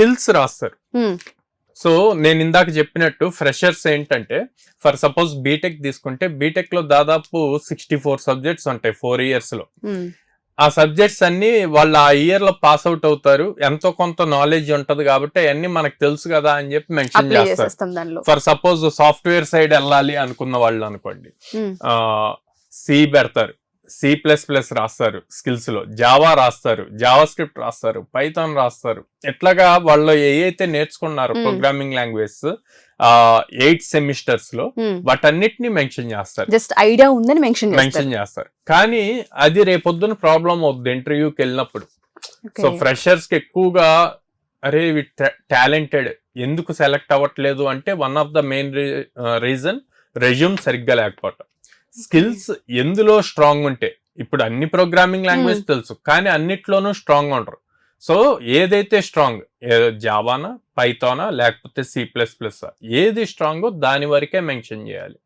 Skills రాస్తారు. So నేను ఇందాక చెప్పినట్టు ఫ్రెషర్స్ ఏంటంటే ఫర్ సపోజ్ బీటెక్ తీసుకుంటే బీటెక్ లో దాదాపు 64 సబ్జెక్ట్స్ ఉంటాయి 4 years లో. ఆ సబ్జెక్ట్స్ అన్ని వాళ్ళు ఆ ఇయర్ లో పాస్ అవుట్ అవుతారు, ఎంతో కొంత నాలెడ్జ్ ఉంటది కాబట్టి అవన్నీ మనకు తెలుసు కదా అని చెప్పి మెన్షన్ చేస్తారు. ఫర్ సపోజ్ సాఫ్ట్వేర్ సైడ్ వెళ్ళాలి అనుకున్న వాళ్ళు అనుకోండి, సి పెడతారు, C++ రాస్తారు స్కిల్స్ లో, జావా రాస్తారు, జావా స్క్రిప్ట్ రాస్తారు, పైథాన్ రాస్తారు. ఎట్లాగా వాళ్ళు ఏవైతే నేర్చుకున్నారో ప్రోగ్రామింగ్ లాంగ్వేజ్ 8 సెమిస్టర్స్ లో వాటన్నిటిని మెన్షన్ చేస్తారు. జస్ట్ ఐడియా ఉందని మెన్షన్ చేస్తారు. కానీ అది రేపొద్దున ప్రాబ్లం అవుతుంది ఇంటర్వ్యూకి వెళ్ళినప్పుడు. సో ఫ్రెషర్స్ కి ఎక్కువగా అరే టాలెంటెడ్ ఎందుకు సెలెక్ట్ అవ్వట్లేదు అంటే one of the main reason resume సరిగ్గా లేకపోవటం. స్కిల్స్ ఎందులో స్ట్రాంగ్ ఉంటే, ఇప్పుడు అన్ని ప్రోగ్రామింగ్ లాంగ్వేజ్ తెలుసు కానీ అన్నిట్లోనూ స్ట్రాంగ్ ఉండరు. సో ఏదైతే స్ట్రాంగ్, జావానా, పైథానా లేకపోతే C++, ఏది స్ట్రాంగో దాని వరకే మెన్షన్ చేయాలి.